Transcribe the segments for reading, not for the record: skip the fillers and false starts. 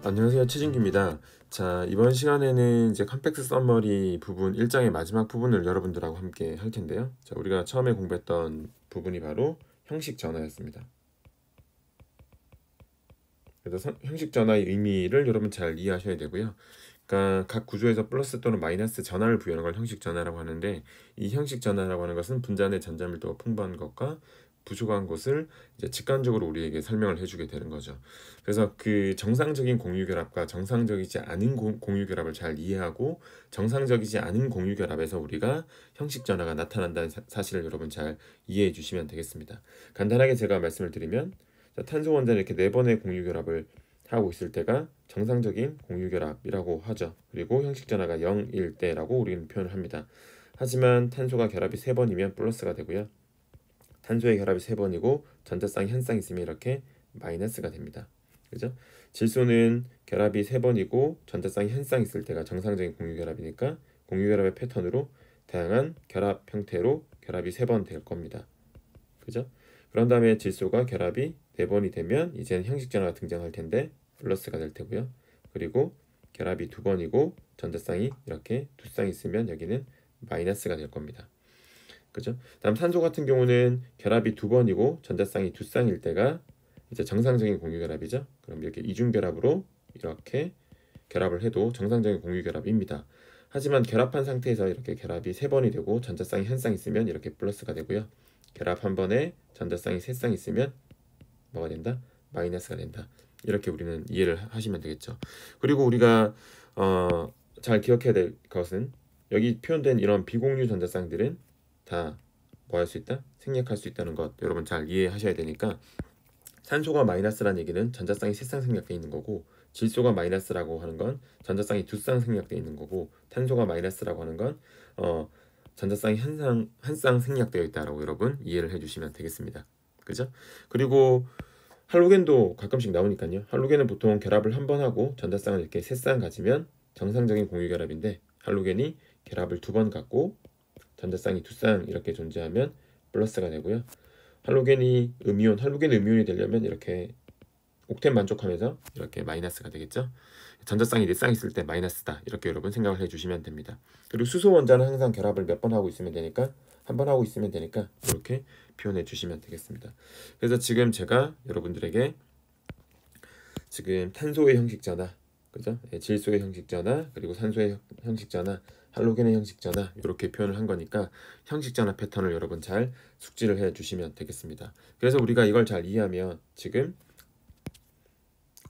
안녕하세요, 최진규입니다. 자, 이번 시간에는 이제 컴팩트 서머리 부분 1장의 마지막 부분을 여러분들하고 함께 할 텐데요. 자, 우리가 처음에 공부했던 부분이 바로 형식 전화였습니다. 그래서 형식 전화의 의미를 여러분 잘 이해하셔야 되고요. 그러니까 각 구조에서 플러스 또는 마이너스 전하를 부여하는 걸 형식 전하라고 하는데, 이 형식 전하라고 하는 것은 분자 내 전자밀도가 풍부한 것과 부족한 것을 이제 직관적으로 우리에게 설명을 해주게 되는 거죠. 그래서 그 정상적인 공유결합과 정상적이지 않은 공유결합을 잘 이해하고, 정상적이지 않은 공유결합에서 우리가 형식 전하가 나타난다는 사실을 여러분 잘 이해해 주시면 되겠습니다. 간단하게 제가 말씀을 드리면, 자, 탄소 원자는 이렇게 네 번의 공유결합을 하고 있을 때가 정상적인 공유결합이라고 하죠. 그리고 형식 전하가 0일 때라고 우리는 표현을 합니다. 하지만 탄소가 결합이 3번이면 플러스가 되고요. 탄소의 결합이 3번이고 전자쌍이 한 쌍 있으면 이렇게 마이너스가 됩니다. 그죠? 질소는 결합이 3번이고 전자쌍이 한 쌍 있을 때가 정상적인 공유결합이니까 공유결합의 패턴으로 다양한 결합 형태로 결합이 3번 될 겁니다. 그죠? 그런 다음에 질소가 결합이 4번이 되면 이제는 형식 전화가 등장할 텐데 플러스가 될 테고요. 그리고 결합이 2번이고 전자쌍이 이렇게 2쌍 있으면 여기는 마이너스가 될 겁니다. 그죠? 다음 산소 같은 경우는 결합이 2번이고 전자쌍이 2쌍일 때가 이제 정상적인 공유결합이죠. 그럼 이렇게 이중결합으로 이렇게 결합을 해도 정상적인 공유결합입니다. 하지만 결합한 상태에서 이렇게 결합이 3번이 되고 전자쌍이 한 쌍 있으면 이렇게 플러스가 되고요. 결합 한 번에 전자쌍이 3쌍 있으면 뭐가 된다? 마이너스가 된다. 이렇게 우리는 이해를 하시면 되겠죠. 그리고 우리가 잘 기억해야 될 것은 여기 표현된 이런 비공유 전자쌍들은 다 뭐 할 수 있다? 생략할 수 있다는 것 여러분 잘 이해하셔야 되니까, 산소가 마이너스라는 얘기는 전자쌍이 3쌍 생략되어 있는 거고, 질소가 마이너스라고 하는 건 전자쌍이 2쌍 생략되어 있는 거고, 탄소가 마이너스라고 하는 건 전자쌍이 한 쌍 생략되어 있다라고 여러분 이해를 해주시면 되겠습니다. 그죠? 그리고 할로겐도 가끔씩 나오니까요. 할로겐은 보통 결합을 한 번 하고 전자쌍을 이렇게 3쌍 가지면 정상적인 공유결합인데, 할로겐이 결합을 2번 갖고 전자쌍이 2쌍 이렇게 존재하면 플러스가 되고요. 할로겐 음이온이 되려면 이렇게 옥텐 만족하면서 이렇게 마이너스가 되겠죠. 전자쌍이 4쌍 있을 때 마이너스다, 이렇게 여러분 생각을 해주시면 됩니다. 그리고 수소 원자는 항상 결합을 몇 번 하고 있으면 되니까, 한 번 하고 있으면 되니까 이렇게 표현해 주시면 되겠습니다. 그래서 지금 제가 여러분들에게 지금 탄소의 형식 전화, 그죠? 질소의 형식 전화, 그리고 산소의 형식 전화, 할로겐의 형식 전화, 이렇게 표현을 한 거니까 형식 전화 패턴을 여러분 잘 숙지를 해 주시면 되겠습니다. 그래서 우리가 이걸 잘 이해하면 지금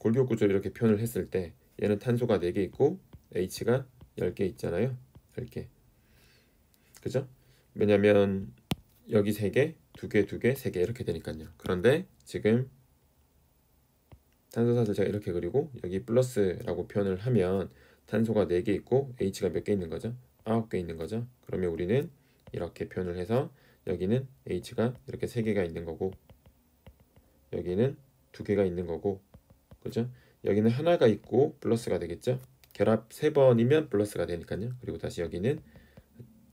골격 구조를 이렇게 표현을 했을 때 얘는 탄소가 4개 있고 H가 10개 있잖아요. 10개. 그죠? 왜냐면 여기 3개, 2개, 2개, 3개 이렇게 되니까요. 그런데 지금 탄소사를 제가 이렇게 그리고 여기 플러스라고 표현을 하면 탄소가 4개 있고 H가 몇 개 있는 거죠? 9개 있는 거죠. 그러면 우리는 이렇게 표현을 해서 여기는 H가 이렇게 3개가 있는 거고, 여기는 2개가 있는 거고, 그죠? 여기는 하나가 있고 플러스가 되겠죠? 결합 3번이면 플러스가 되니까요. 그리고 다시 여기는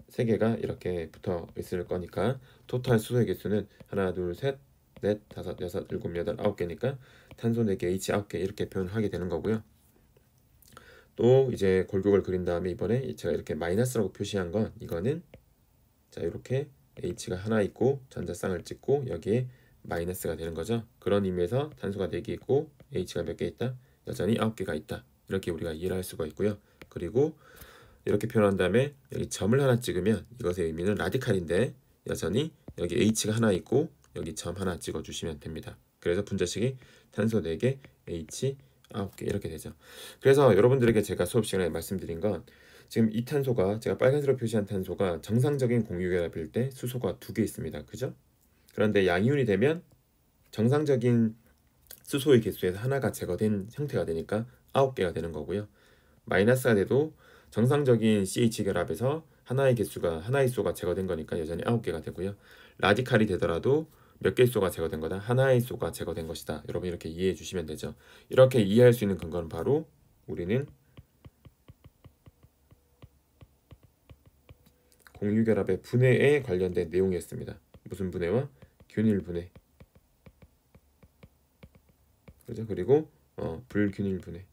3개가 이렇게 붙어 있을 거니까 토탈 수소의 개수는 하나, 둘, 셋, 넷, 다섯, 여섯, 일곱, 여덟, 9개니까 탄소 4개, H 9개 이렇게 표현을 하게 되는 거고요. 또 이제 골격을 그린 다음에 이번에 제가 이렇게 마이너스라고 표시한 건, 이거는 자 이렇게 H가 하나 있고 전자쌍을 찍고 여기에 마이너스가 되는 거죠. 그런 의미에서 탄소가 4개 있고 H가 몇 개 있다? 여전히 9개가 있다. 이렇게 우리가 이해를 할 수가 있고요. 그리고 이렇게 표현한 다음에 여기 점을 하나 찍으면 이것의 의미는 라디칼인데, 여전히 여기 H가 하나 있고 여기 점 하나 찍어 주시면 됩니다. 그래서 분자식이 탄소 4개, H 9개 이렇게 되죠. 그래서 여러분들에게 제가 수업 시간에 말씀드린 건, 지금 이 탄소가, 제가 빨간색으로 표시한 탄소가 정상적인 공유결합일 때 수소가 2개 있습니다. 그죠? 그런데 양이온이 되면 정상적인 수소의 개수에서 하나가 제거된 형태가 되니까 9개가 되는 거고요. 마이너스가 돼도 정상적인 CH 결합에서 하나의 수가 제거된 거니까 여전히 9개가 되고요. 라디칼이 되더라도 몇 개의 수가 제거된 거다? 하나의 수가 제거된 것이다. 여러분 이렇게 이해해 주시면 되죠. 이렇게 이해할 수 있는 근거는 바로 우리는 공유결합의 분해에 관련된 내용이었습니다. 무슨 분해와? 균일 분해. 그죠? 그리고 불균일 분해.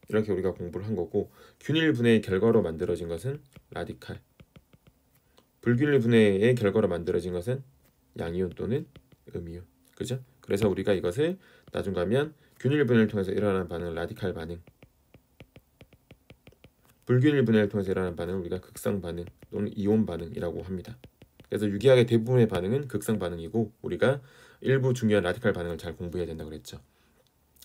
이렇게 우리가 공부를 한 거고, 균일 분해의 결과로 만들어진 것은 라디칼, 불균일 분해의 결과로 만들어진 것은 양이온 또는 음이온. 그죠? 그래서 우리가 이것을 나중 가면 균일 분해를 통해서 일어나는 반응을 라디칼 반응, 불균일 분해를 통해서 일어나는 반응을 우리가 극상 반응 또는 이온 반응이라고 합니다. 그래서 유기학의 대부분의 반응은 극상 반응이고, 우리가 일부 중요한 라디칼 반응을 잘 공부해야 된다고 그랬죠.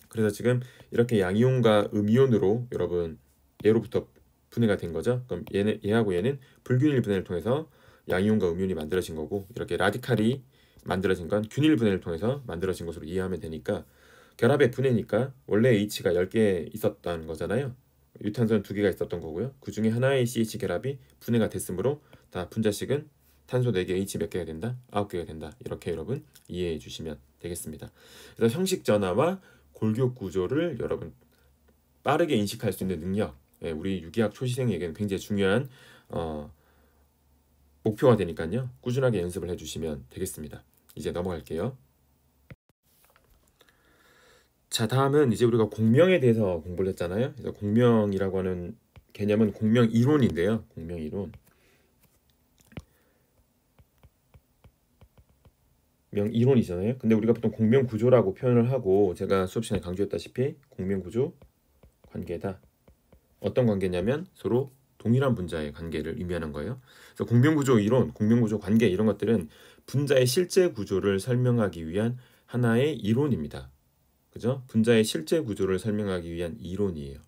그래서 지금 이렇게 양이온과 음이온으로 여러분 얘로부터 분해가 된 거죠. 그럼 얘하고 얘는 불균일 분해를 통해서 양이온과 음이온이 만들어진 거고, 이렇게 라디칼이 만들어진 건 균일 분해를 통해서 만들어진 것으로 이해하면 되니까, 결합의 분해니까 원래 H가 10개 있었던 거잖아요. 유탄소는 2개가 있었던 거고요. 그 중에 하나의 CH 결합이 분해가 됐으므로 다 분자식은 탄소 4개, H 몇 개가 된다? 9개가 된다. 이렇게 여러분 이해해 주시면 되겠습니다. 그래서 형식 전하와 골격 구조를 여러분 빠르게 인식할 수 있는 능력, 우리 유기학 초시생에게는 굉장히 중요한 목표가 되니까요. 꾸준하게 연습을 해주시면 되겠습니다. 이제 넘어갈게요. 자, 다음은 이제 우리가 공명에 대해서 공부를 했잖아요. 그래서 공명이라고 하는 개념은 공명 이론인데요. 공명 이론. 명 이론이잖아요. 근데 우리가 보통 공명 구조라고 표현을 하고, 제가 수업 시간에 강조했다시피 공명 구조 관계다. 어떤 관계냐면 서로 동일한 분자의 관계를 의미하는 거예요. 그래서 공명 구조 이론, 공명 구조 관계 이런 것들은 분자의 실제 구조를 설명하기 위한 하나의 이론입니다. 그죠? 분자의 실제 구조를 설명하기 위한 이론이에요.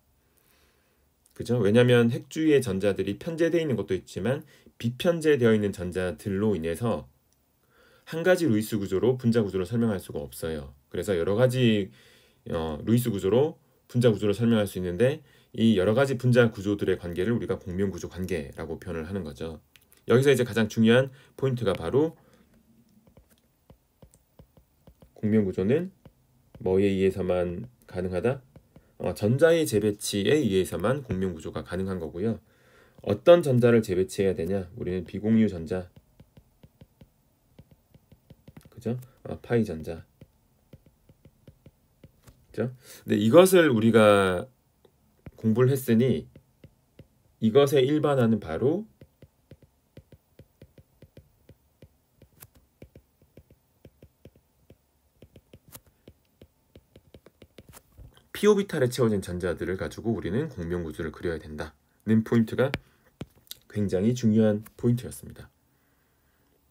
그죠? 왜냐하면 핵주위의 전자들이 편제되어 있는 것도 있지만 비편제되어 있는 전자들로 인해서 한 가지 루이스 구조로 분자 구조를 설명할 수가 없어요. 그래서 여러 가지 루이스 구조로 분자 구조를 설명할 수 있는데, 이 여러 가지 분자 구조들의 관계를 우리가 공명 구조 관계라고 표현을 하는 거죠. 여기서 이제 가장 중요한 포인트가 바로 공명 구조는 뭐에 의해서만 가능하다? 전자의 재배치에 의해서만 공명 구조가 가능한 거고요. 어떤 전자를 재배치해야 되냐? 우리는 비공유 전자, 그죠? 파이 전자, 그죠? 근데 이것을 우리가 공부를 했으니 이것의 일반화는 바로 p오비탈에 채워진 전자들을 가지고 우리는 공명 구조를 그려야 된다는 포인트가 굉장히 중요한 포인트였습니다.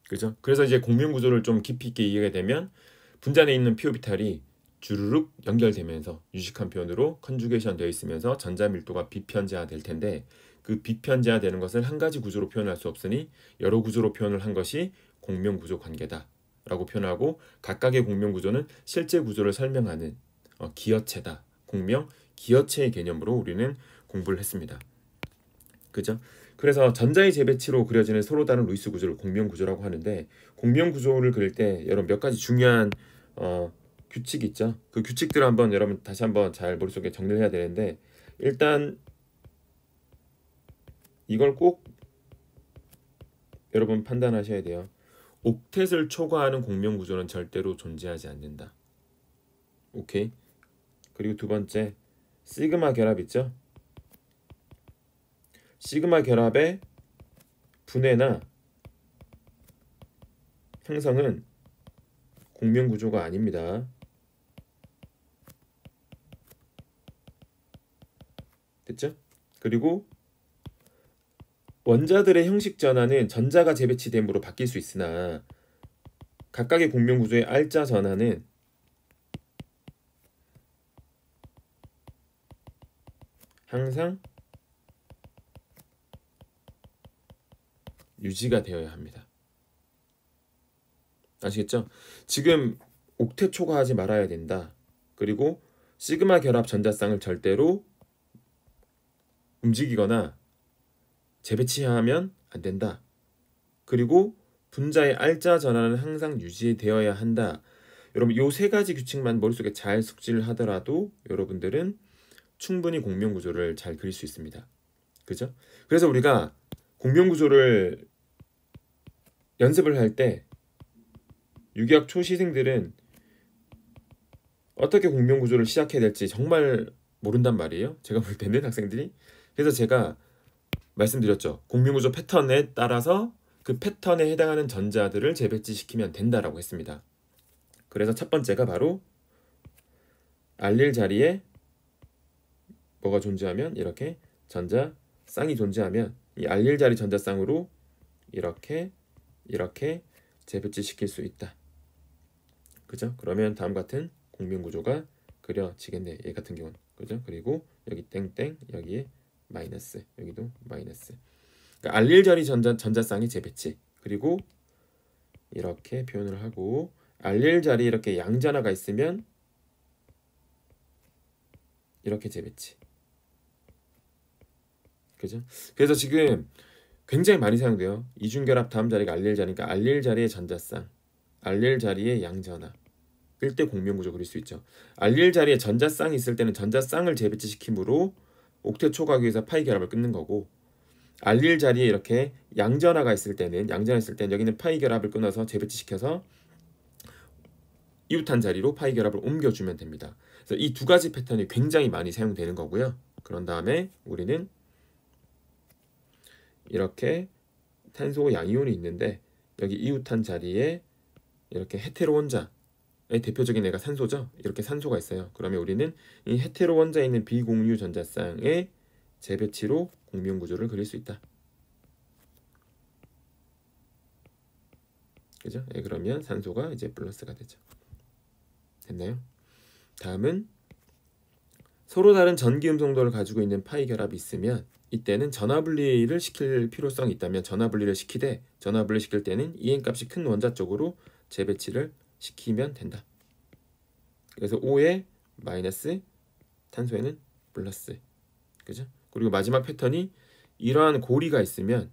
그죠? 그래서 이제 공명 구조를 좀 깊이 있게 이해가 되면 분자 내에 있는 p오비탈이 주르륵 연결되면서, 유식한 표현으로 컨주게이션 되어 있으면서 전자 밀도가 비편제화 될 텐데, 그 비편제화 되는 것을 한 가지 구조로 표현할 수 없으니 여러 구조로 표현을 한 것이 공명 구조 관계다 라고 표현하고, 각각의 공명 구조는 실제 구조를 설명하는 기여체다. 공명 기여체의 개념으로 우리는 공부를 했습니다. 그죠? 그래서 전자의 재배치로 그려지는 서로 다른 루이스 구조를 공명 구조라고 하는데, 공명 구조를 그릴 때 여러분 몇 가지 중요한 규칙이 있죠. 그 규칙들을 한번 여러분 다시 한번 잘 머릿속에 정리를 해야 되는데, 일단 이걸 꼭 여러분 판단하셔야 돼요. 옥텟을 초과하는 공명 구조는 절대로 존재하지 않는다. 오케이? 그리고 두 번째, 시그마 결합 있죠? 시그마 결합의 분해나 형성은 공명 구조가 아닙니다. 됐죠? 그리고 원자들의 형식 전환은 전자가 재배치됨으로 바뀔 수 있으나 각각의 공명 구조의 알자 전환은 항상 유지가 되어야 합니다. 아시겠죠? 지금 옥텟 초과하지 말아야 된다. 그리고 시그마 결합 전자쌍을 절대로 움직이거나 재배치하면 안 된다. 그리고 분자의 알자 전환은 항상 유지되어야 한다. 여러분 이 세 가지 규칙만 머릿속에 잘 숙지를 하더라도 여러분들은 충분히 공명 구조를 잘 그릴 수 있습니다. 그죠? 그래서 우리가 공명 구조를 연습을 할 때 유기학 초시생들은 어떻게 공명 구조를 시작해야 될지 정말 모른단 말이에요. 제가 볼 때는 학생들이. 그래서 제가 말씀드렸죠. 공명구조 패턴에 따라서 그 패턴에 해당하는 전자들을 재배치시키면 된다라고 했습니다. 그래서 첫 번째가 바로 알릴 자리에 뭐가 존재하면 이렇게 전자쌍이 존재하면 이 알릴 자리 전자쌍으로 이렇게 재배치시킬 수 있다. 그죠? 그러면 다음 같은 공명구조가 그려지겠네. 얘 같은 경우는. 그죠? 그리고 여기 땡땡 여기에 마이너스 여기도 마이너스. 그러니까 알릴 자리 전자쌍이 재배치. 그리고 이렇게 표현을 하고 알릴 자리에 이렇게 양전하가 있으면 이렇게 재배치. 그죠? 그래서 지금 굉장히 많이 사용돼요. 이중결합 다음 자리가 알릴 자리니까 알릴 자리의 전자쌍, 알릴 자리의 양전하. 일 때 공명구조 그릴 수 있죠. 알릴 자리에 전자쌍이 있을 때는 전자쌍을 재배치시킴으로 옥텟 초과기에서 파이 결합을 끊는 거고, 알릴 자리에 이렇게 양전하가 있을 때는 여기는 파이 결합을 끊어서 재배치시켜서 이웃한 자리로 파이 결합을 옮겨주면 됩니다. 그래서 이 두 가지 패턴이 굉장히 많이 사용되는 거고요. 그런 다음에 우리는 이렇게 탄소 양이온이 있는데 여기 이웃한 자리에 이렇게 헤테로 원자의 대표적인 애가 산소죠. 이렇게 산소가 있어요. 그러면 우리는 이 헤테로 원자에 있는 비공유 전자쌍의 재배치로 공명구조를 그릴 수 있다. 그죠? 예, 그러면 산소가 이제 플러스가 되죠. 됐나요? 다음은 서로 다른 전기음성도를 가지고 있는 파이 결합이 있으면 이때는 전화분리를 시킬 필요성이 있다면 전화분리를 시키되 전화분리 시킬 때는 EN 값이 큰 원자 쪽으로 재배치를 시키면 된다. 그래서 O에 마이너스, 탄소에는 플러스. 그죠? 그리고 마지막 패턴이 이러한 고리가 있으면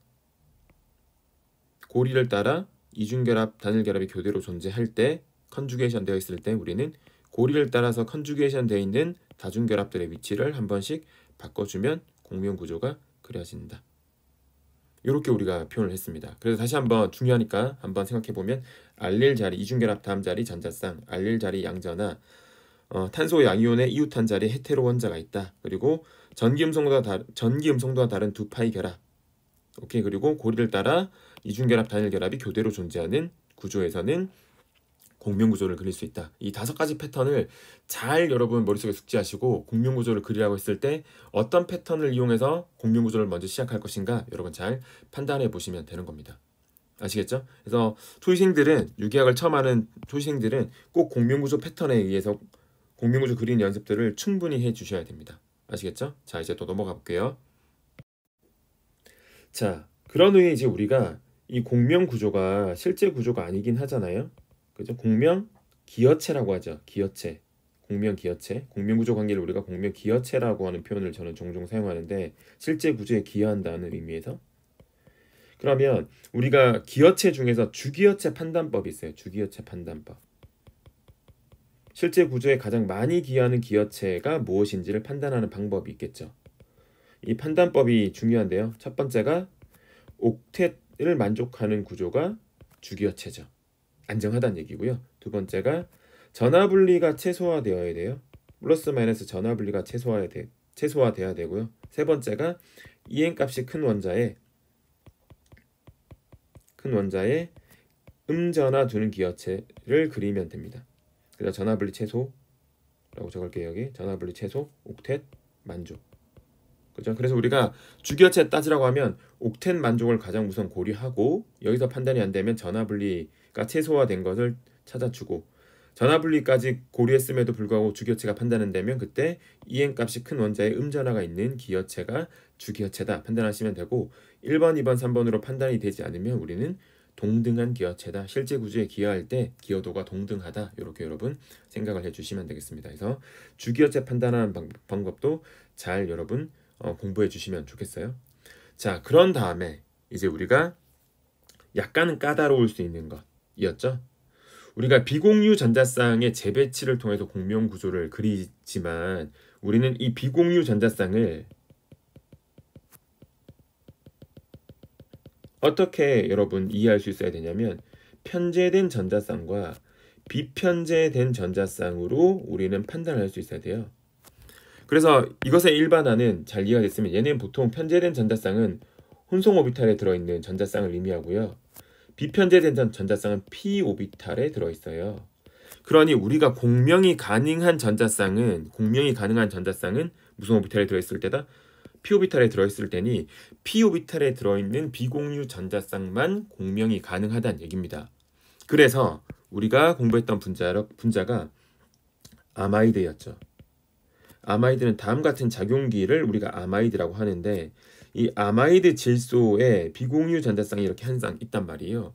고리를 따라 이중결합, 단일결합이 교대로 존재할 때 컨주게이션 되어 있을 때 우리는 고리를 따라서 컨주게이션 되어 있는 다중결합들의 위치를 한 번씩 바꿔주면 공명구조가 그려진다. 이렇게 우리가 표현을 했습니다. 그래서 다시 한번 중요하니까 한번 생각해보면 알릴 자리, 이중결합 다음 자리 전자쌍, 알릴 자리 양전하, 탄소 양이온의 이웃한 자리에 헤테로 원자가 있다. 그리고 전기음성도와 다른 두 파이 결합. 오케이. 그리고 고리를 따라 이중결합, 단일결합이 교대로 존재하는 구조에서는 공명구조를 그릴 수 있다. 이 5가지 패턴을 잘 여러분 머릿속에 숙지하시고 공명구조를 그리라고 했을 때 어떤 패턴을 이용해서 공명구조를 먼저 시작할 것인가 여러분 잘 판단해 보시면 되는 겁니다. 아시겠죠? 그래서 초시생들은 유기학을 처음 하는 초시생들은 꼭 공명구조 패턴에 의해서 공명구조 그리는 연습들을 충분히 해 주셔야 됩니다. 아시겠죠? 자, 이제 또 넘어가 볼게요. 자, 그런 후에 이제 우리가 이 공명구조가 실제 구조가 아니긴 하잖아요. 그죠? 공명 기여체라고 하죠. 기여체. 공명 기여체. 공명구조 관계를 우리가 공명 기여체라고 하는 표현을 저는 종종 사용하는데 실제 구조에 기여한다는 의미에서. 그러면 우리가 기여체 중에서 주기여체 판단법이 있어요. 주기여체 판단법. 실제 구조에 가장 많이 기여하는 기여체가 무엇인지를 판단하는 방법이 있겠죠. 이 판단법이 중요한데요. 첫 번째가 옥텟을 만족하는 구조가 주기여체죠. 안정하다는 얘기고요. 두 번째가 전화분리가 최소화되어야 돼요. 플러스 마이너스 전화분리가 최소화돼야 되고요. 세 번째가 EN 값이 큰 원자에 음전화 두는 기여체를 그리면 됩니다. 그래서 전화분리 최소라고 적을게요. 여기 전화분리 최소, 옥텟 만족. 그죠? 그래서 우리가 주기여체 따지라고 하면 옥텟 만족을 가장 우선 고려하고 여기서 판단이 안 되면 전화분리가 최소화된 것을 찾아주고 전화분리까지 고려했음에도 불구하고 주기여체가 판단은 되면 그때 EN 값이 큰 원자에 음전화가 있는 기여체가 주기여체다 판단하시면 되고 1번, 2번, 3번으로 판단이 되지 않으면 우리는 동등한 기여체다. 실제 구조에 기여할 때 기여도가 동등하다. 이렇게 여러분 생각을 해주시면 되겠습니다. 그래서 주기여체 판단하는 방법도 잘 여러분 공부해 주시면 좋겠어요. 자, 그런 다음에 이제 우리가 약간은 까다로울 수 있는 것이었죠. 우리가 비공유 전자쌍의 재배치를 통해서 공명구조를 그리지만 우리는 이 비공유 전자쌍을 어떻게 여러분 이해할 수 있어야 되냐면 편제된 전자쌍과 비편제된 전자쌍으로 우리는 판단을 할 수 있어야 돼요. 그래서 이것의 일반화는 잘 이해가 됐으면 얘는 보통 편제된 전자쌍은 혼성 오비탈에 들어있는 전자쌍을 의미하고요. 비편제된 전자쌍은 p 오비탈에 들어있어요. 그러니 우리가 공명이 가능한 전자쌍은 무슨 오비탈에 들어있을 때다? p 오비탈에 들어있을 때니 p 오비탈에 들어있는 비공유 전자쌍만 공명이 가능하다는 얘기입니다. 그래서 우리가 공부했던 분자가 아마이드였죠. 아마이드는 다음 같은 작용기를 우리가 아마이드라고 하는데 이 아마이드 질소에 비공유 전자쌍이 이렇게 한 쌍 있단 말이에요.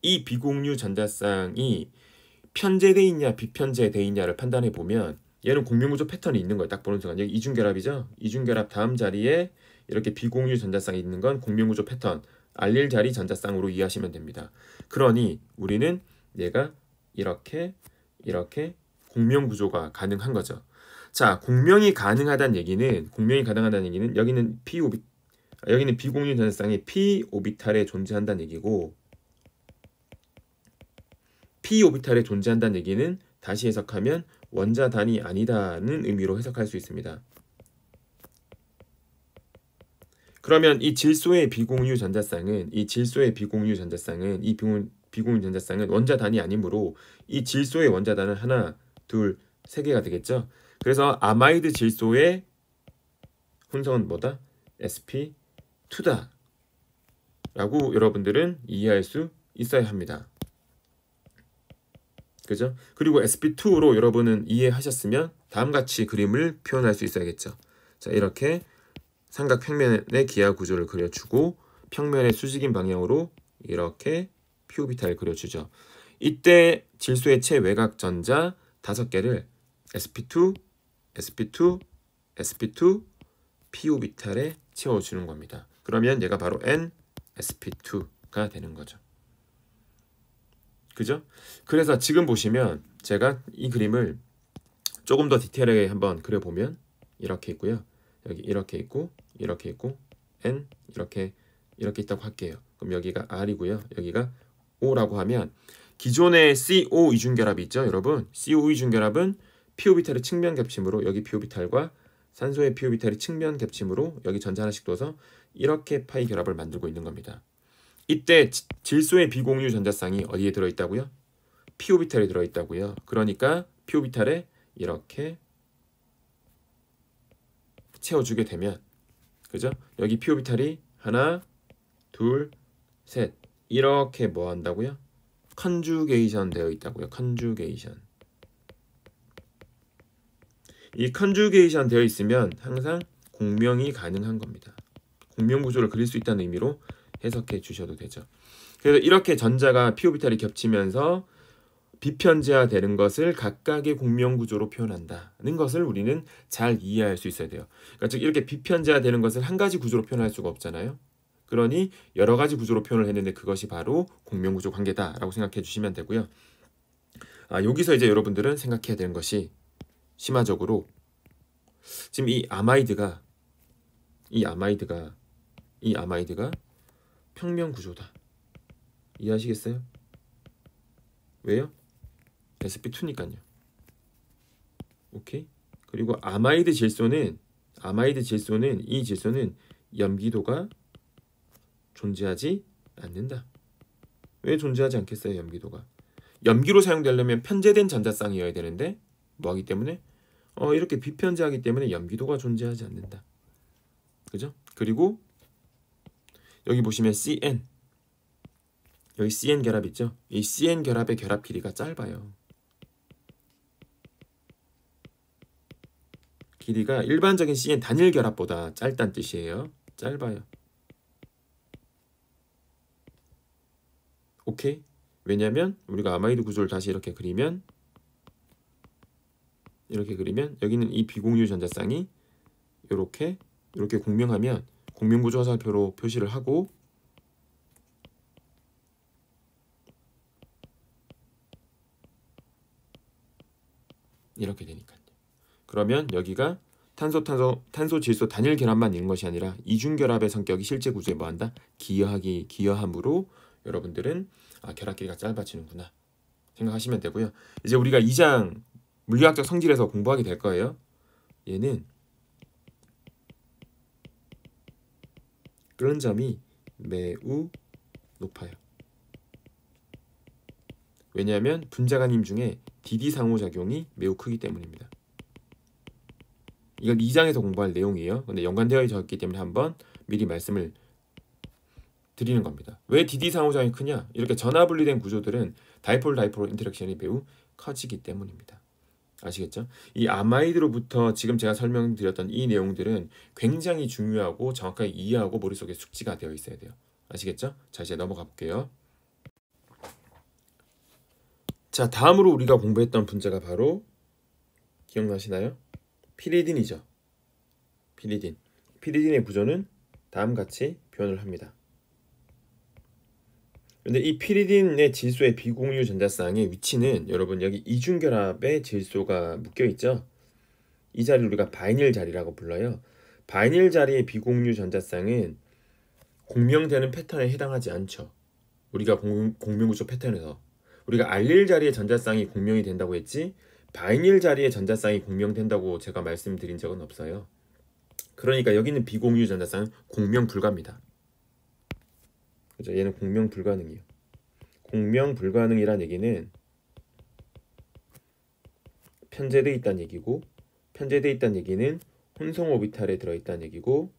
이 비공유 전자쌍이 편제돼 있냐 비편제돼 있냐를 판단해 보면 얘는 공명구조 패턴이 있는 거예요. 딱 보는 순간 여기 이중결합이죠. 이중결합 다음 자리에 이렇게 비공유 전자쌍이 있는 건 공명구조 패턴 알릴 자리 전자쌍으로 이해하시면 됩니다. 그러니 우리는 얘가 이렇게 공명구조가 가능한 거죠. 자, 공명이 가능하다는 얘기는 여기는 여기는 비공유 전자쌍이 p 오비탈에 존재한다는 얘기고 p 오비탈에 존재한다는 얘기는 다시 해석하면 원자단이 아니다는 의미로 해석할 수 있습니다. 그러면 이 질소의 비공유 전자쌍은 이 비공유 전자쌍은 원자단이 아니므로 이 질소의 원자단은 하나, 둘, 세 개가 되겠죠. 그래서 아마이드 질소의 혼성은 뭐다? sp2다 라고 여러분들은 이해할 수 있어야 합니다. 그죠? 그리고 sp2로 여러분은 이해하셨으면 다음같이 그림을 표현할 수 있어야겠죠. 자, 이렇게 삼각평면의 기하 구조를 그려주고 평면의 수직인 방향으로 이렇게 p 오비탈을 그려주죠. 이때 질소의 최외곽 전자 5개를 sp2, sp2, sp2, p 오비탈에 채워주는 겁니다. 그러면 얘가 바로 n sp2가 되는 거죠. 그죠? 그래서 지금 보시면 제가 이 그림을 조금 더 디테일하게 한번 그려보면 이렇게 있고요. 여기 이렇게 있고 n 이렇게 있다고 할게요. 그럼 여기가 r이고요. 여기가 o라고 하면 기존의 CO 이중결합이 있죠, 여러분. CO 이중결합은 p 오비탈의 측면 겹침으로 여기 p 오비탈과 산소의 p 오비탈의 측면 겹침으로 여기 전자 하나씩 둬서 이렇게 파이 결합을 만들고 있는 겁니다. 이때 질소의 비공유 전자쌍이 어디에 들어있다고요? p 오비탈에 들어있다고요. 그러니까 p 오비탈에 이렇게 채워주게 되면, 그죠? 여기 p 오비탈이 하나, 둘, 셋 이렇게 뭐 한다고요? 컨주게이션 되어 있다고요. 컨주게이션. 이 컨주게이션 되어 있으면 항상 공명이 가능한 겁니다. 공명 구조를 그릴 수 있다는 의미로 해석해 주셔도 되죠. 그래서 이렇게 전자가 p 오비탈이 겹치면서 비편제화 되는 것을 각각의 공명 구조로 표현한다는 것을 우리는 잘 이해할 수 있어야 돼요. 그러니까 즉 이렇게 비편제화 되는 것을 한 가지 구조로 표현할 수가 없잖아요. 그러니 여러 가지 구조로 표현을 했는데 그것이 바로 공명 구조 관계다라고 생각해 주시면 되고요. 여기서 이제 여러분들은 생각해야 되는 것이 심화적으로 지금 이 아마이드가 평면 구조다. 이해하시겠어요? 왜요? sp2니까요. 오케이? 그리고 아마이드 질소는 이 질소는 염기도가 존재하지 않는다. 왜 존재하지 않겠어요? 염기도가. 염기로 사용되려면 편제된 전자쌍이어야 되는데 뭐하기 때문에? 이렇게 비편제하기 때문에 염기도가 존재하지 않는다. 그죠? 그리고 여기 보시면 CN, 여기 CN 결합 있죠? 이 CN 결합의 결합 길이가 짧아요. 길이가 일반적인 CN 단일 결합보다 짧다는 뜻이에요. 짧아요. 오케이? 왜냐면 우리가 아마이드 구조를 다시 이렇게 그리면 여기는 이 비공유 전자쌍이 이렇게 공명하면 공명구조 화살표로 표시를 하고 이렇게 되니까요. 그러면 여기가 탄소 질소 단일 결합만 있는 것이 아니라 이중 결합의 성격이 실제 구조에 뭐한다? 기여함으로 여러분들은 결합 길이가 짧아지는구나 생각하시면 되고요. 이제 우리가 2장 물리학적 성질에서 공부하게 될 거예요. 얘는 끓는 점이 매우 높아요. 왜냐하면 분자간임 중에 DD 상호작용이 매우 크기 때문입니다. 이건 2장에서 공부할 내용이에요. 근데 연관되어 있기 때문에 한번 미리 말씀을 드리는 겁니다. 왜 DD 상호작용이 크냐? 이렇게 전화 분리된 구조들은 다이폴 인터랙션이 매우 커지기 때문입니다. 아시겠죠? 이 아마이드로부터 지금 제가 설명드렸던 이 내용들은 굉장히 중요하고 정확하게 이해하고 머릿속에 숙지가 되어 있어야 돼요. 아시겠죠? 자, 이제 넘어가 볼게요. 자, 다음으로 우리가 공부했던 분자가 바로 기억나시나요? 피리딘이죠. 피리딘. 피리딘의 구조는 다음같이 표현을 합니다. 근데 이 피리딘의 질소의 비공유 전자쌍의 위치는 여러분 여기 이중결합의 질소가 묶여 있죠. 이 자리를 우리가 바이닐 자리라고 불러요. 바이닐 자리의 비공유 전자쌍은 공명되는 패턴에 해당하지 않죠. 우리가 공명구조 패턴에서 우리가 알릴 자리의 전자쌍이 공명이 된다고 했지 바이닐 자리의 전자쌍이 공명된다고 제가 말씀드린 적은 없어요. 그러니까 여기 있는 비공유 전자쌍은 공명 불가입니다. 그죠? 얘는 공명 불가능이에요. 공명 불가능이란 얘기는 편제돼 있다는 얘기고, 편제돼 있다는 얘기는 혼성 오비탈에 들어있다는 얘기고,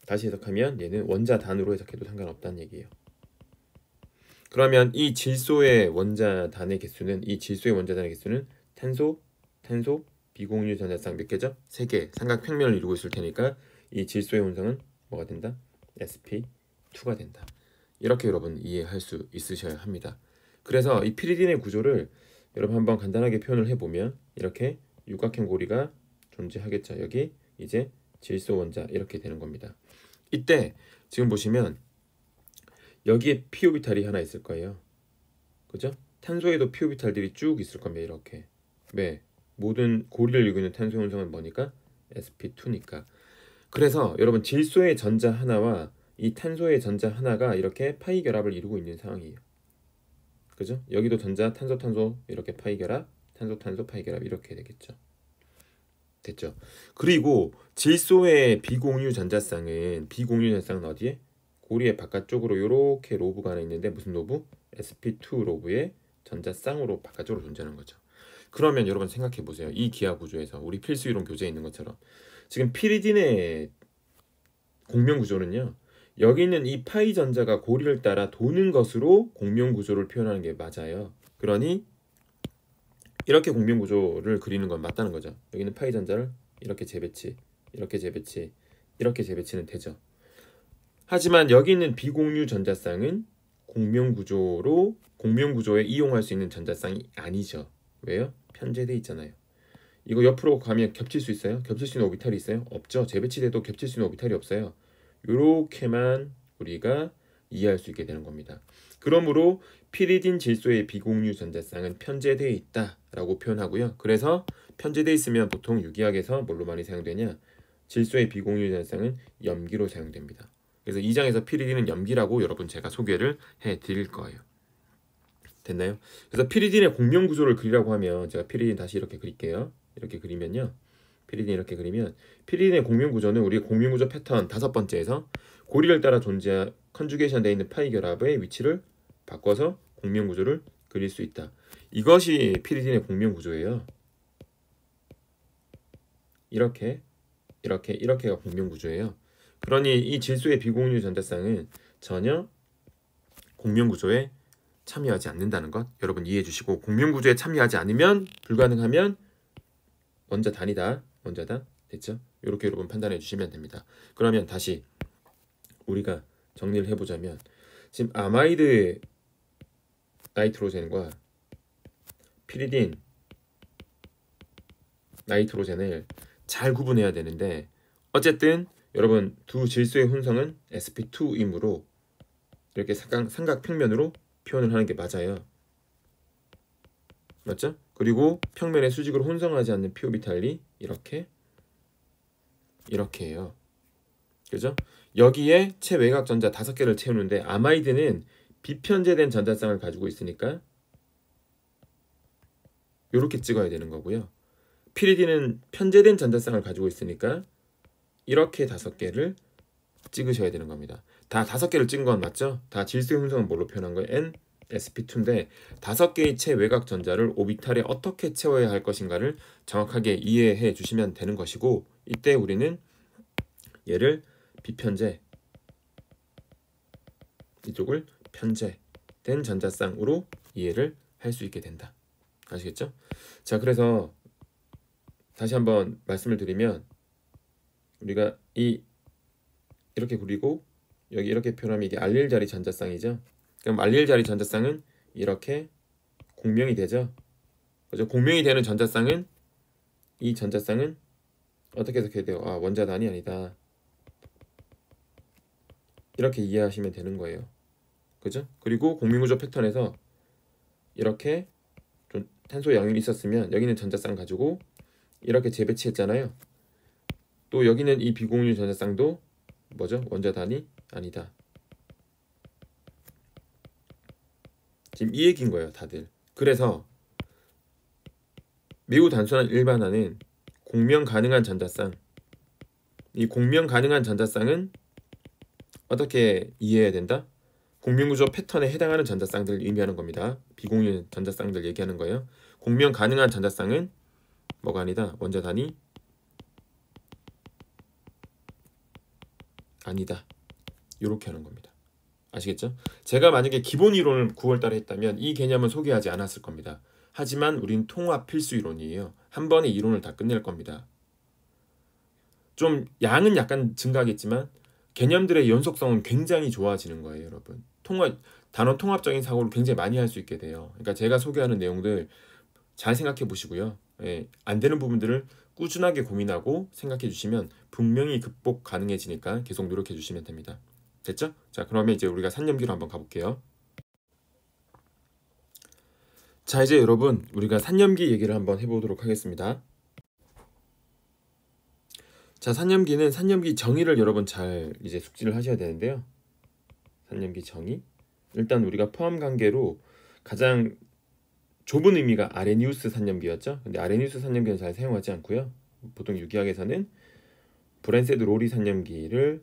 다시 해석하면 얘는 원자단으로 해석해도 상관없다는 얘기예요. 그러면 이 질소의 원자단의 개수는 탄소, 비공유 전자쌍 몇 개죠? 3개. 삼각평면을 이루고 있을 테니까 이 질소의 혼성은 뭐가 된다? sp2가 된다. 이렇게 여러분 이해할 수 있으셔야 합니다. 그래서 이 피리딘의 구조를 여러분 한번 간단하게 표현을 해보면 이렇게 육각형 고리가 존재하겠죠. 여기 이제 질소 원자 이렇게 되는 겁니다. 이때 지금 보시면 여기에 p 오비탈이 하나 있을 거예요. 그죠? 탄소에도 p 오비탈들이 쭉 있을 겁니다. 이렇게. 왜? 모든 고리를 이루고 있는 탄소 혼성은 뭐니까? sp2니까. 그래서 여러분 질소의 전자 하나와 이 탄소의 전자 하나가 이렇게 파이 결합을 이루고 있는 상황이에요. 그죠? 여기도 전자 탄소 이렇게 파이 결합, 탄소 파이 결합 이렇게 되겠죠. 됐죠? 그리고 질소의 비공유 전자쌍은 어디에? 고리의 바깥쪽으로 이렇게 로브가 하나 있는데 무슨 로브? sp2 로브의 전자쌍으로 바깥쪽으로 존재하는 거죠. 그러면 여러분 생각해 보세요. 이 기하 구조에서 우리 필수 이론 교재에 있는 것처럼 지금 피리딘의 공명 구조는요. 여기 있는 이 파이 전자가 고리를 따라 도는 것으로 공명 구조를 표현하는 게 맞아요. 그러니 이렇게 공명 구조를 그리는 건 맞다는 거죠. 여기 있는 파이 전자를 이렇게 재배치, 이렇게 재배치, 이렇게 재배치는 되죠. 하지만 여기 있는 비공유 전자쌍은 공명 구조에 이용할 수 있는 전자쌍이 아니죠. 왜요? 편제돼 있잖아요. 이거 옆으로 가면 겹칠 수 있어요? 겹칠 수 있는 오비탈이 있어요? 없죠. 재배치돼도 겹칠 수 있는 오비탈이 없어요. 이렇게만 우리가 이해할 수 있게 되는 겁니다. 그러므로 피리딘 질소의 비공유 전자쌍은 편제되어 있다라고 표현하고요. 그래서 편제되어 있으면 보통 유기학에서 뭘로 많이 사용되냐? 질소의 비공유 전자쌍은 염기로 사용됩니다. 그래서 2장에서 피리딘은 염기라고 여러분 제가 소개를 해드릴 거예요. 됐나요? 그래서 피리딘의 공명 구조를 그리라고 하면 제가 피리딘 다시 이렇게 그릴게요. 이렇게 그리면요. 피리딘 이렇게 그리면 피리딘의 공명 구조는 우리 공명 구조 패턴 5번째에서 고리를 따라 컨주게이션 되어 있는 파이 결합의 위치를 바꿔서 공명 구조를 그릴 수 있다. 이것이 피리딘의 공명 구조예요. 이렇게가 공명 구조예요. 그러니 이 질소의 비공유 전자쌍은 전혀 공명 구조에 참여하지 않는다는 것 여러분 이해해 주시고, 공명 구조에 참여하지 않으면 불가능하면 원자단 됐죠? 이렇게 여러분 판단해 주시면 됩니다. 그러면 다시 우리가 정리를 해보자면 지금 아마이드 나이트로젠과 피리딘 나이트로젠을 잘 구분해야 되는데, 어쨌든 여러분 두 질소의 혼성은 sp2이므로 이렇게 삼각평면으로 표현을 하는 게 맞아요. 맞죠? 그리고 평면의 수직으로 혼성하지 않는 p-오비탈이 이렇게예요. 그죠? 여기에 체외곽 전자 5개를 채우는데 아마이드는 비편제된 전자쌍을 가지고 있으니까 이렇게 찍어야 되는 거고요. 피리딘은 편제된 전자쌍을 가지고 있으니까 이렇게 5개를 찍으셔야 되는 겁니다. 다 5개를 찍은 건 맞죠? 다 질소 형성은 뭘로 표현한 거예요? N, sp2인데 5개의 체외곽 전자를 오비탈에 어떻게 채워야 할 것인가를 정확하게 이해해 주시면 되는 것이고, 이때 우리는 얘를 비편제, 이쪽을 편제된 전자쌍으로 이해를 할 수 있게 된다. 아시겠죠? 자, 그래서 다시 한번 말씀을 드리면, 우리가 이렇게 그리고 여기 이렇게 표현하면 이게 알릴 자리 전자쌍이죠. 그럼 알릴 자리 전자쌍은 이렇게 공명이 되죠. 그죠? 공명이 되는 전자쌍은, 이 전자쌍은 어떻게 해석해야 돼요? 아, 원자단이 아니다. 이렇게 이해하시면 되는 거예요. 그죠? 그리고 공명구조 패턴에서 이렇게 좀 탄소 양윤이 있었으면 여기는 전자쌍 가지고 이렇게 재배치했잖아요. 또 여기는 이 비공유 전자쌍도 뭐죠? 원자단이 아니다. 지금 이 얘기인 거예요, 다들. 그래서 매우 단순한 일반화는 공명 가능한 전자쌍, 이 공명 가능한 전자쌍은 어떻게 이해해야 된다? 공명구조 패턴에 해당하는 전자쌍들을 의미하는 겁니다. 비공유 전자쌍들 얘기하는 거예요. 공명 가능한 전자쌍은 뭐가 아니다? 원자단이 아니다. 이렇게 하는 겁니다. 아시겠죠? 제가 만약에 기본 이론을 9월 달에 했다면 이 개념은 소개하지 않았을 겁니다. 하지만 우린 통합 필수 이론이에요. 한 번에 이론을 다 끝낼 겁니다. 좀 양은 약간 증가하겠지만 개념들의 연속성은 굉장히 좋아지는 거예요, 여러분. 단원 통합적인 사고를 굉장히 많이 할 수 있게 돼요. 그러니까 제가 소개하는 내용들 잘 생각해 보시고요. 예, 안 되는 부분들을 꾸준하게 고민하고 생각해 주시면 분명히 극복 가능해지니까 계속 노력해 주시면 됩니다. 됐죠? 자, 그러면 이제 우리가 산염기로 한번 가볼게요. 자, 이제 여러분 우리가 산염기 얘기를 한번 해보도록 하겠습니다. 자, 산염기 정의를 여러분 잘 이제 숙지를 하셔야 되는데요. 산염기 정의. 일단 우리가 포함 관계로 가장 좁은 의미가 아레니우스 산염기였죠. 근데 아레니우스 산염기는 잘 사용하지 않고요. 보통 유기학에서는 브랜세드 로리 산염기를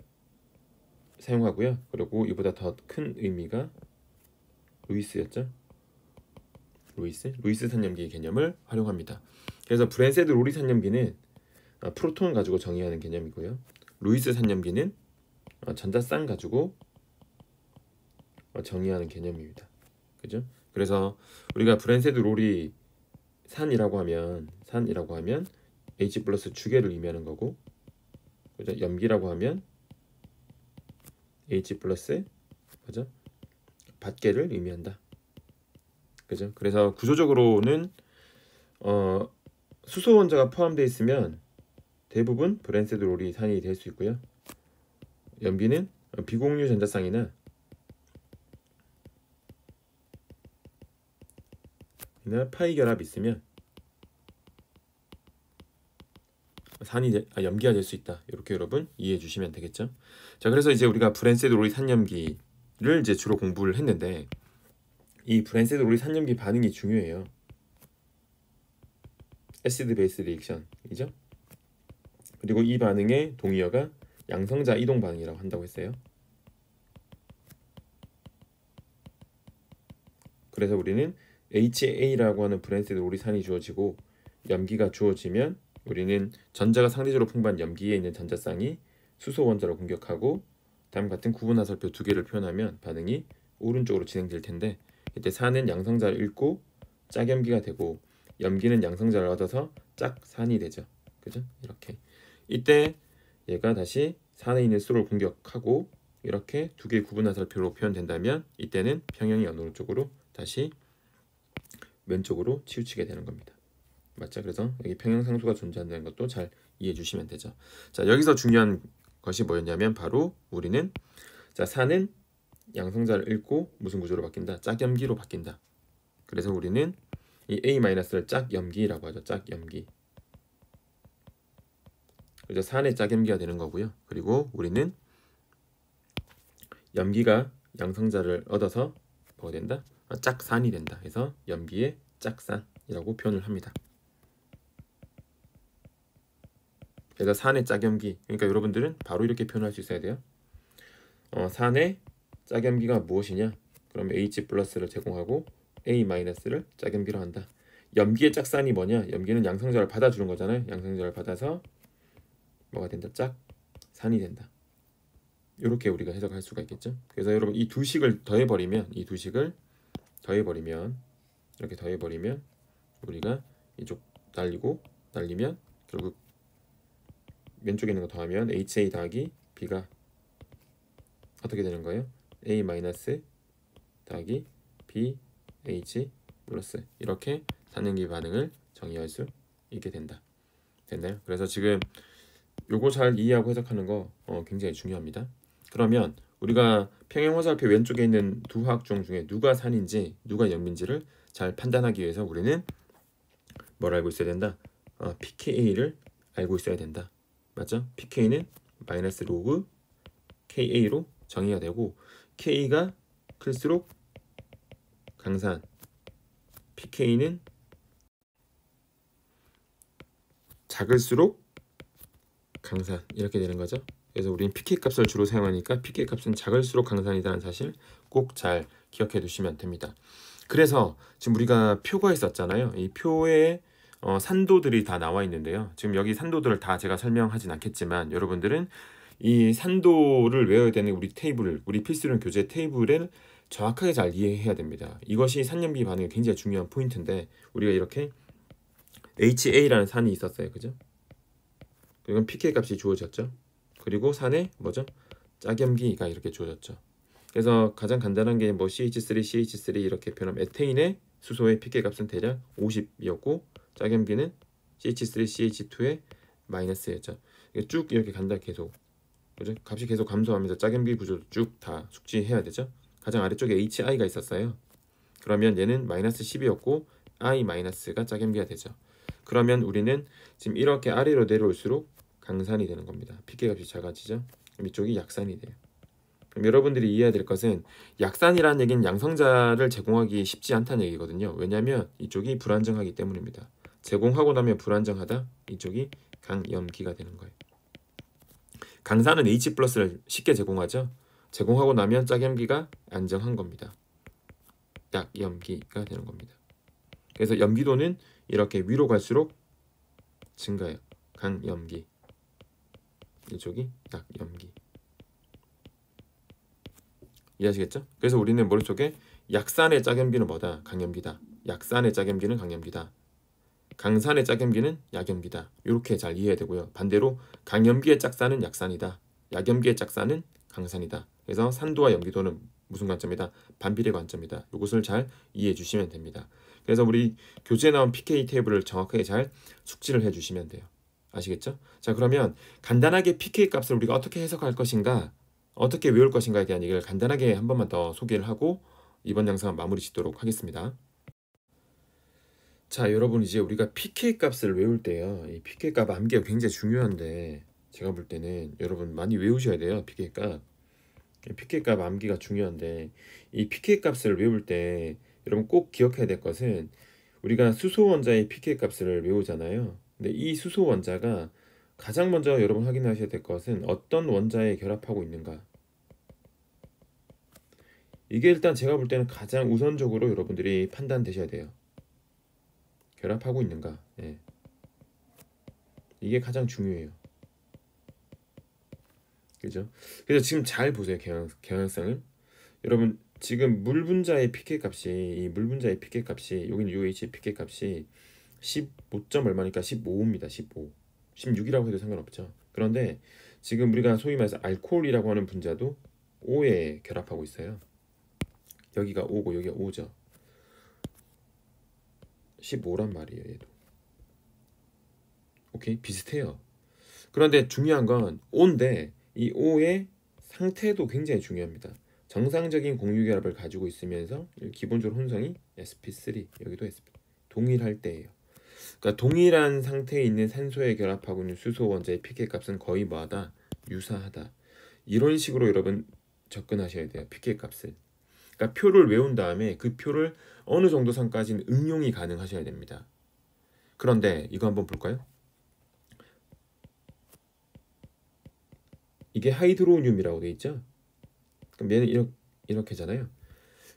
사용하고요. 그리고 이보다 더 큰 의미가 루이스였죠. 루이스 산염기 개념을 활용합니다. 그래서 브랜세드 로리 산염기는 프로톤 가지고 정의하는 개념이고요. 루이스 산염기는 전자쌍 가지고 정의하는 개념입니다. 그죠? 그래서 우리가 브랜세드 로리 산이라고 하면 H 플러스 주계를 의미하는 거고, 그죠? 염기라고 하면 H 플러스 그죠? 받계를 의미한다. 그죠? 그래서 구조적으로는 수소 원자가 포함되어 있으면 대부분 브랜세드 로리 산이 될 수 있고요. 염기는 비공유 전자쌍이나 파이 결합이 있으면 염기가 될 수 있다. 이렇게 여러분 이해해 주시면 되겠죠. 자, 그래서 이제 우리가 브랜세드 로리 산염기를 이제 주로 공부를 했는데, 이 브랜세드 로리 산염기 반응이 중요해요. 애시드 베이스 리액션이죠. 그리고 이 반응의 동의어가 양성자 이동 반응이라고 한다고 했어요. 그래서 우리는 HA라고 하는 브랜세드 로리 산이 주어지고 염기가 주어지면 우리는 전자가 상대적으로 풍부한 염기에 있는 전자쌍이 수소 원자로 공격하고 다음 같은 구분 화살표 2개를 표현하면 반응이 오른쪽으로 진행될 텐데, 이때 산은 양성자를 잃고 짝염기가 되고 염기는 양성자를 얻어서 짝산이 되죠. 그죠? 이렇게. 이때 얘가 다시 산에 있는 수를 공격하고 이렇게 2개의 구분 화살표로 표현된다면 이때는 평형이 어느 쪽으로 다시 왼쪽으로 치우치게 되는 겁니다. 맞죠? 그래서 여기 평형상수가 존재한다는 것도 잘 이해해 주시면 되죠. 자, 여기서 중요한 것이 뭐였냐면 바로 우리는 산은 양성자를 잃고 무슨 구조로 바뀐다? 짝염기로 바뀐다. 그래서 우리는 이 A-를 짝염기라고 하죠. 짝염기. 그래서 산의 짝염기가 되는 거고요. 그리고 우리는 염기가 양성자를 얻어서 뭐가 된다? 짝산이 된다. 그래서 염기의 짝산이라고 표현을 합니다. 그래서 산의 짝염기. 그러니까 여러분들은 바로 이렇게 표현할 수 있어야 돼요. 산의 짝염기가 무엇이냐? 그럼 H 플러스를 제공하고 A 마이너스를 짝염기로 한다. 염기의 짝산이 뭐냐? 염기는 양성자를 받아주는 거잖아요. 양성자를 받아서 뭐가 된다? 짝산이 된다. 이렇게 우리가 해석할 수가 있겠죠. 그래서 여러분 이 두 식을 더해버리면 이렇게 더해버리면 우리가 이쪽 날리면 결국 왼쪽에 있는 거 더하면 HA 더하기 B가 어떻게 되는 거예요? A 마이너스 더하기 BH 플러스 이렇게 산염기 반응을 정의할 수 있게 된다. 됐나요? 그래서 지금 요거 잘 이해하고 해석하는 거 굉장히 중요합니다. 그러면 우리가 평형화살표 왼쪽에 있는 두 화학종 중에 누가 산인지 누가 염인지를 잘 판단하기 위해서 우리는 뭘 알고 있어야 된다? pKa를 알고 있어야 된다. 맞죠? pK는 마이너스 로그 KA로 정의가 되고 K가 클수록 강산, pK는 작을수록 강산 이렇게 되는 거죠. 그래서 우리는 pK 값을 주로 사용하니까 pK 값은 작을수록 강산이라는 사실 꼭 잘 기억해 두시면 됩니다. 그래서 지금 우리가 표가 있었잖아요. 이 표에 산도들이 다 나와 있는데요. 지금 여기 산도들을 다 제가 설명하진 않겠지만 여러분들은 이 산도를 외워야 되는 우리 필수론 교재 테이블을 정확하게 잘 이해해야 됩니다. 이것이 산염기 반응의 굉장히 중요한 포인트인데 우리가 이렇게 HA라는 산이 있었어요. 그죠? 이건 pK 값이 주어졌죠. 그리고 산에 뭐죠? 짝염기가 이렇게 주어졌죠. 그래서 가장 간단한 게 뭐 CH3 이렇게 표현하면 에테인의 수소의 pK 값은 대략 50이었고 짝염기는 CH3CH2의 마이너스였죠. 쭉 이렇게 간다 계속. 그죠? 값이 계속 감소하면서 짝염기 구조도 쭉 다 숙지해야 되죠. 가장 아래쪽에 HI가 있었어요. 그러면 얘는 마이너스 10이었고 I 마이너스가 짝염기가 되죠. 그러면 우리는 지금 이렇게 아래로 내려올수록 강산이 되는 겁니다. pK 값이 작아지죠. 그럼 이쪽이 약산이 돼요. 그럼 여러분들이 이해해야 될 것은 약산이라는 얘기는 양성자를 제공하기 쉽지 않다는 얘기거든요. 왜냐하면 이쪽이 불안정하기 때문입니다. 제공하고 나면 불안정하다. 이쪽이 강염기가 되는 거예요. 강산은 H 플러스를 쉽게 제공하죠. 제공하고 나면 짝염기가 안정한 겁니다. 약염기가 되는 겁니다. 그래서 염기도는 이렇게 위로 갈수록 증가해요. 강염기. 이쪽이 약염기. 이해하시겠죠? 그래서 우리는 머릿속에 약산의 짝염기는 뭐다? 강염기다. 약산의 짝염기는 강염기다. 강산의 짝염기는 약염기다. 이렇게 잘 이해해야 되고요. 반대로 강염기의 짝산은 약산이다. 약염기의 짝산은 강산이다. 그래서 산도와 염기도는 무슨 관점이다? 반비례 관점이다. 이것을 잘 이해해 주시면 됩니다. 그래서 우리 교재에 나온 pK 테이블을 정확하게 잘 숙지를 해주시면 돼요. 아시겠죠? 자, 그러면 간단하게 pK 값을 우리가 어떻게 해석할 것인가, 어떻게 외울 것인가에 대한 얘기를 간단하게 한 번만 더 소개를 하고 이번 영상은 마무리 짓도록 하겠습니다. 자, 여러분 이제 우리가 pK 값을 외울 때요. 이 pK 값 암기가 굉장히 중요한데 제가 볼 때는 여러분 많이 외우셔야 돼요. pK 값. pK 값 암기가 중요한데 이 pK 값을 외울 때 여러분 꼭 기억해야 될 것은 우리가 수소 원자의 pK 값을 외우잖아요. 근데 이 수소 원자가 가장 먼저 여러분 확인하셔야 될 것은 어떤 원자에 결합하고 있는가. 이게 일단 제가 볼 때는 가장 우선적으로 여러분들이 판단되셔야 돼요. 결합하고 있는가. 예. 이게 가장 중요해요. 그죠? 그래서 지금 잘 보세요. 경향성을. 여러분 지금 물 분자의 pK 값이 여기는 UH pK 값이 15점 얼마니까 15입니다. 15. 16이라고 해도 상관없죠. 그런데 지금 우리가 소위 말해서 알코올이라고 하는 분자도 O에 결합하고 있어요. 여기가 O고 여기가 O죠. 15란 말이에요. 얘도. 오케이? 비슷해요. 그런데 중요한 건 O인데 이 O의 상태도 굉장히 중요합니다. 정상적인 공유결합을 가지고 있으면서 기본적으로 혼성이 sp3, 여기도 sp, 동일할 때예요. 그러니까 동일한 상태에 있는 산소에 결합하고 있는 수소 원자의 pK 값은 거의 뭐하다? 유사하다. 이런 식으로 여러분 접근하셔야 돼요. pK 값을. 그러니까 표를 외운 다음에 그 표를 어느 정도 선까지는 응용이 가능하셔야 됩니다. 그런데 이거 한번 볼까요? 이게 하이드로늄이라고 돼 있죠. 그럼 얘는 이렇게잖아요.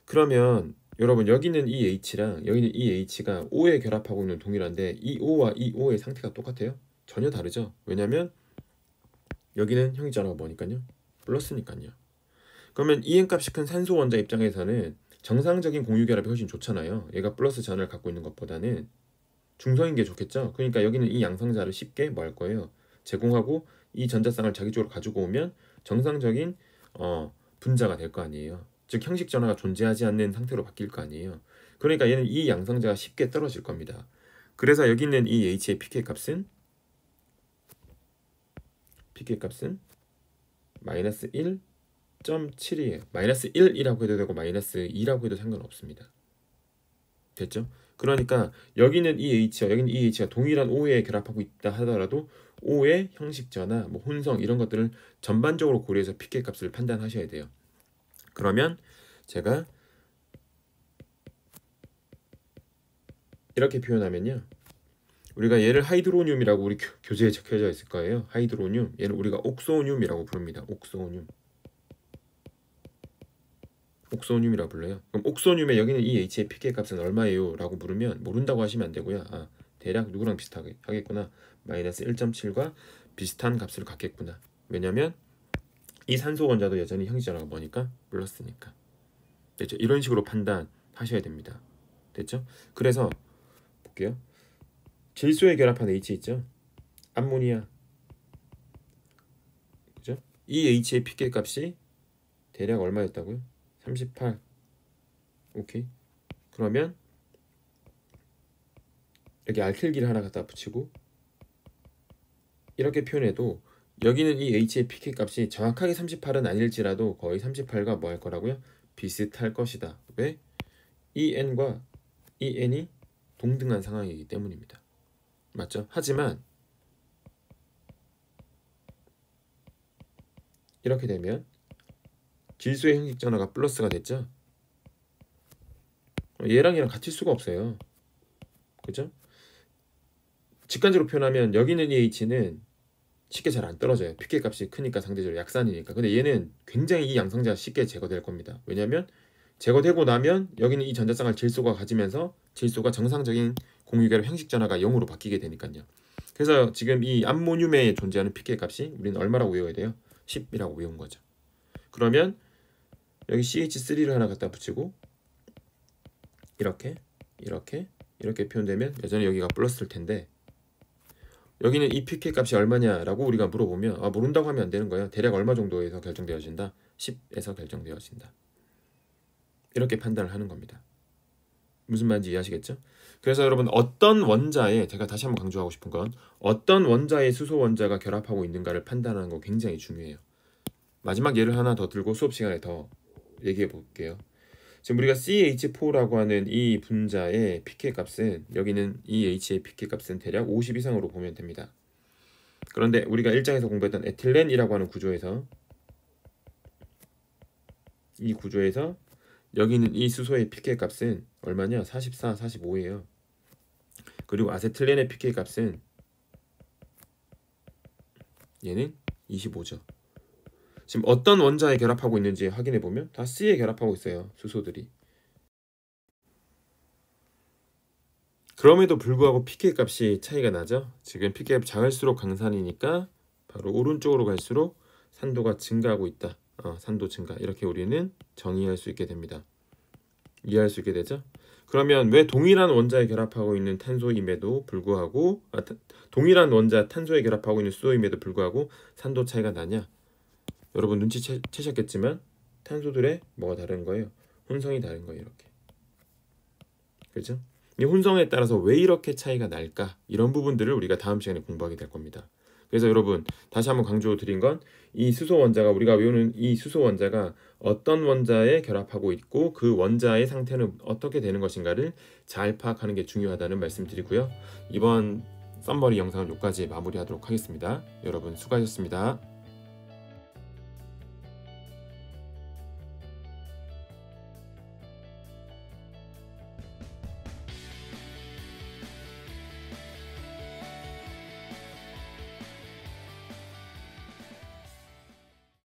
그러면 여러분 여기는 이 H랑 여기는 이 H가 O에 결합하고 있는 동일한데 이 O와 이 O의 상태가 똑같아요? 전혀 다르죠. 왜냐면 여기는 형이잖아 뭐니까요? 플러스니까요. 그러면 EN 값이 큰 산소 원자 입장에서는 정상적인 공유결합이 훨씬 좋잖아요. 얘가 플러스 전을 갖고 있는 것보다는 중성인 게 좋겠죠. 그러니까 여기는 이 양성자를 쉽게 뭐 할 거예요? 제공하고 이 전자쌍을 자기 쪽으로 가지고 오면 정상적인 분자가 될 거 아니에요. 즉 형식 전화가 존재하지 않는 상태로 바뀔 거 아니에요. 그러니까 얘는 이 양성자가 쉽게 떨어질 겁니다. 그래서 여기 있는 이 H의 pK 값은 마이너스 1.7이에요. 마이너스 1이라고 해도 되고 마이너스 2라고 해도 상관없습니다. 됐죠? 그러니까 여기는 이 H와 여기는 이 H가 동일한 O에 결합하고 있다 하더라도 O의 형식 전화, 뭐 혼성 이런 것들을 전반적으로 고려해서 pK 값을 판단하셔야 돼요. 그러면 제가 이렇게 표현하면요. 우리가 얘를 하이드로늄이라고 우리 교재에 적혀져 있을 거예요. 하이드로늄. 얘는 우리가 옥소늄이라고 부릅니다. 옥소늄이라고 불러요. 그럼 옥소늄에 여기는 이 H의 pK 값은 얼마예요? 라고 물으면 모른다고 하시면 안 되고요. 대략 누구랑 비슷하게 하겠구나. 마이너스 1.7과 비슷한 값을 갖겠구나. 왜냐면 이 산소 원자도 여전히 형식전화가 뭐니까? 플러스니까. 됐죠? 이런 식으로 판단하셔야 됩니다. 됐죠? 그래서 볼게요. 질소에 결합한 H 있죠? 암모니아. 그죠? 이 H의 pK 값이 대략 얼마였다고요? 38. 오케이. 그러면 여기 알킬기를 하나 갖다 붙이고 이렇게 표현해도 여기는 이 H의 pK 값이 정확하게 38은 아닐지라도 거의 38과 뭐 할 거라고요? 비슷할 것이다. 왜? 이 N과 이 N이 동등한 상황이기 때문입니다. 맞죠? 하지만 이렇게 되면 질소의 형식 전화가 플러스가 됐죠? 얘랑 얘랑 같을 수가 없어요. 그죠? 직관적으로 표현하면 여기는 이 H는 쉽게 잘 안 떨어져요. pK 값이 크니까 상대적으로 약산이니까. 근데 얘는 굉장히 이 양성자가 쉽게 제거될 겁니다. 왜냐면 제거되고 나면 여기는 이 전자쌍을 질소가 가지면서 질소가 정상적인 공유결합 형식 전화가 0으로 바뀌게 되니까요. 그래서 지금 이 암모늄에 존재하는 pK 값이 우리는 얼마라고 외워야 돼요? 10이라고 외운 거죠. 그러면 여기 CH3를 하나 갖다 붙이고 이렇게 표현되면 여전히 여기가 플러스일 텐데 여기는 이 pK 값이 얼마냐라고 우리가 물어보면 모른다고 하면 안 되는 거예요. 대략 얼마 정도에서 결정되어진다? 10에서 결정되어진다. 이렇게 판단을 하는 겁니다. 무슨 말인지 이해하시겠죠? 그래서 여러분 어떤 원자에 제가 다시 한번 강조하고 싶은 건 어떤 원자의 수소 원자가 결합하고 있는가를 판단하는 거 굉장히 중요해요. 마지막 예를 하나 더 들고 수업 시간에 더 얘기해 볼게요. 지금 우리가 CH4라고 하는 이 분자의 pK 값은 여기는 이 H의 pK 값은 대략 50 이상으로 보면 됩니다. 그런데 우리가 1장에서 공부했던 에틸렌이라고 하는 구조에서 이 구조에서 여기는 이 수소의 pK 값은 얼마냐? 44, 45예요. 그리고 아세틸렌의 pK 값은 얘는 25죠. 지금 어떤 원자에 결합하고 있는지 확인해 보면 다 C에 결합하고 있어요. 수소들이. 그럼에도 불구하고 pK 값이 차이가 나죠. 지금 pK 값이 작을수록 강산이니까 바로 오른쪽으로 갈수록 산도가 증가하고 있다. 산도 증가. 이렇게 우리는 정의할 수 있게 됩니다. 이해할 수 있게 되죠. 그러면 왜 동일한 원자에 결합하고 있는 탄소임에도 불구하고 동일한 원자 탄소에 결합하고 있는 수소임에도 불구하고 산도 차이가 나냐? 여러분 눈치채셨겠지만 탄소들의 뭐가 다른 거예요? 혼성이 다른 거예요. 이렇게. 그렇죠? 이 혼성에 따라서 왜 이렇게 차이가 날까? 이런 부분들을 우리가 다음 시간에 공부하게 될 겁니다. 그래서 여러분 다시 한번 강조드린 건 이 수소 원자가 우리가 외우는 이 수소 원자가 어떤 원자에 결합하고 있고 그 원자의 상태는 어떻게 되는 것인가를 잘 파악하는 게 중요하다는 말씀드리고요. 이번 썸머리 영상은 여기까지 마무리하도록 하겠습니다. 여러분 수고하셨습니다.